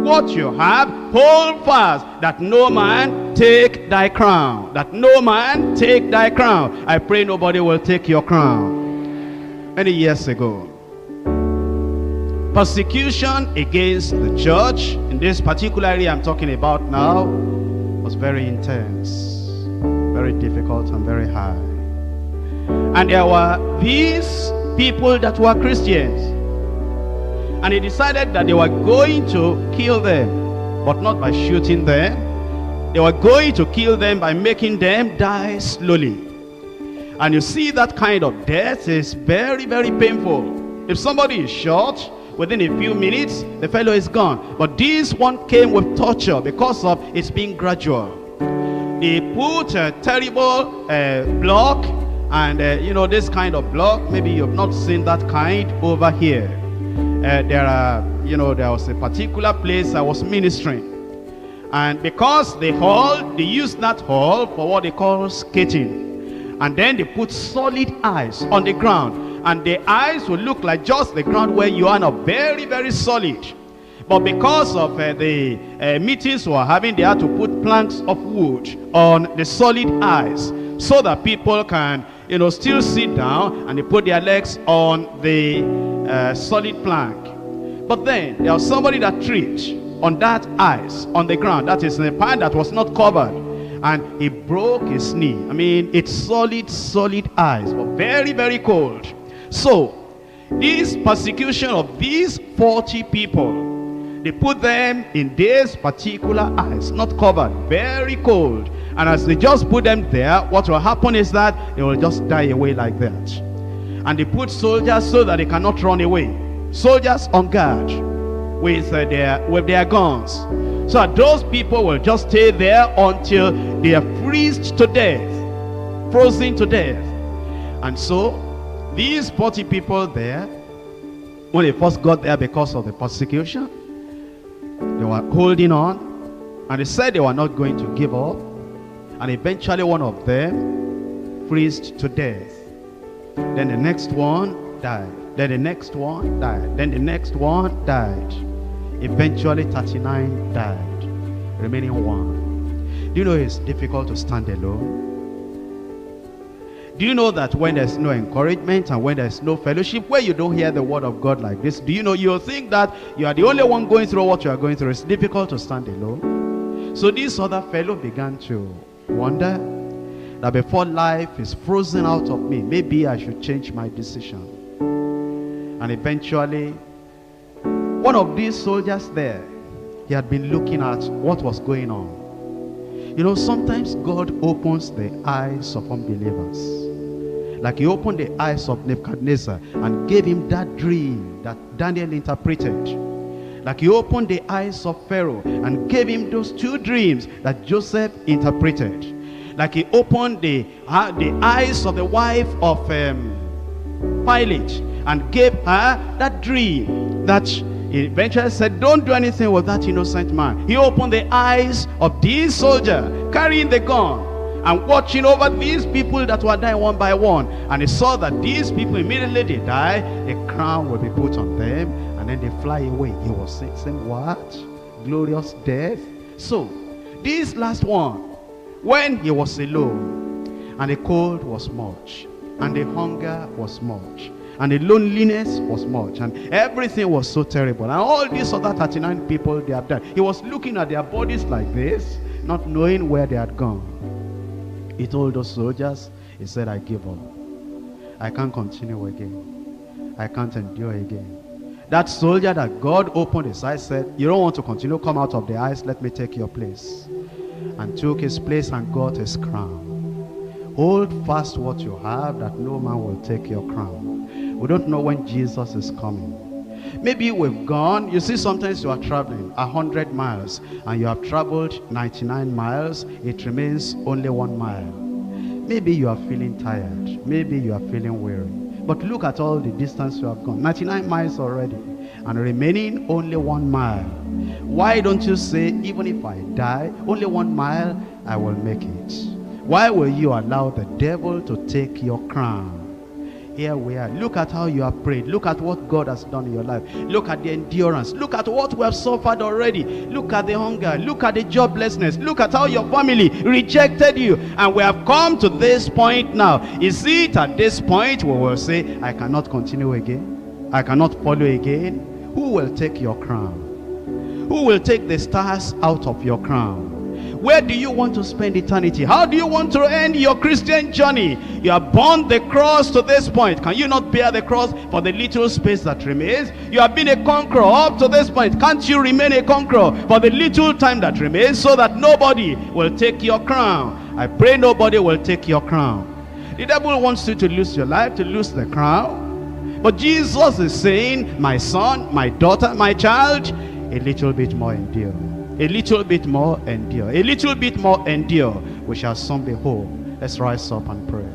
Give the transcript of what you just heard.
what you have, hold fast, that no man take thy crown. That no man take thy crown. I pray nobody will take your crown. Many years ago, persecution against the church, in this particular area I'm talking about now, was very intense, very difficult and very high. And there were these people that were Christians, and they decided that they were going to kill them, but not by shooting them. They were going to kill them by making them die slowly. And you see, that kind of death is very, very painful. If somebody is shot, within a few minutes, the fellow is gone. But this one came with torture because of its being gradual. They put a terrible block, and you know, this kind of block, maybe you've not seen that kind over here. There was a particular place I was ministering. And because they used that hall for what they call skating. And then they put solid ice on the ground. And the ice will look like just the ground where you are now, very, very solid. But because of the meetings we were having, they had to put planks of wood on the solid ice so that people can, still sit down, and they put their legs on the solid plank. But then there was somebody that tripped on that ice on the ground, that is in a pan that was not covered, and he broke his knee. I mean, it's solid ice, but very, very cold. So this persecution of these 40 people, they put them in this particular ice, not covered, very cold. And as they just put them there, what will happen is that they will just die away like that. And they put soldiers so that they cannot run away. Soldiers on guard with their guns. So that those people will just stay there until they are frozen to death. And so these 40 people there, when they first got there because of the persecution, they were holding on, and they said they were not going to give up. And eventually one of them freezed to death. Then the next one died. Then the next one died. Then the next one died. Eventually 39 died, remaining one. Do you know it's difficult to stand alone? Do you know that when there's no encouragement and when there's no fellowship, where you don't hear the word of God like this, do you know, you'll think that you are the only one going through what you are going through. It's difficult to stand alone. So this other fellow began to wonder that before life is frozen out of me, maybe I should change my decision. And eventually, one of these soldiers there, he had been looking at what was going on. Sometimes God opens the eyes of unbelievers. Like he opened the eyes of Nebuchadnezzar and gave him that dream that Daniel interpreted. Like he opened the eyes of Pharaoh and gave him those two dreams that Joseph interpreted. Like he opened the eyes of the wife of Pilate and gave her that dream that he eventually said, don't do anything with that innocent man. He opened the eyes of this soldier carrying the gun and watching over these people that were dying one by one. And he saw that these people, immediately they die, a crown will be put on them, and then they fly away. He was saying, what? Glorious death? So, this last one, when he was alone, and the cold was much, and the hunger was much, and the loneliness was much, and everything was so terrible, and all these other 39 people, they have died. He was looking at their bodies like this, not knowing where they had gone. He told those soldiers, he said, I give up. I can't continue again. I can't endure again. That soldier that God opened his eyes said, you don't want to continue, come out of the ice, let me take your place. And took his place and got his crown. Hold fast what you have, that no man will take your crown. We don't know when Jesus is coming. Maybe we've gone, you see, sometimes you are traveling 100 miles and you have traveled 99 miles, it remains only 1 mile. Maybe you are feeling tired, maybe you are feeling weary, but look at all the distance you have gone, 99 miles already, and remaining only 1 mile. Why don't you say, even if I die, only 1 mile, I will make it? Why will you allow the devil to take your crown? here we are. Look at how you have prayed. Look at what God has done in your life. Look at the endurance. Look at what we have suffered already. Look at the hunger. Look at the joblessness. Look at how your family rejected you. And we have come to this point now. Is it at this point we will say, I cannot continue again? I cannot follow again? Who will take your crown? Who will take the stars out of your crown? Where do you want to spend eternity? How do you want to end your Christian journey? You have borne the cross to this point. Can you not bear the cross for the little space that remains? You have been a conqueror up to this point. Can't you remain a conqueror for the little time that remains, so that nobody will take your crown? I pray nobody will take your crown. The devil wants you to lose your life, to lose the crown. But Jesus is saying, my son, my daughter, my child, a little bit more endure. A little bit more endure. A little bit more endure. We shall soon be whole. Let's rise up and pray.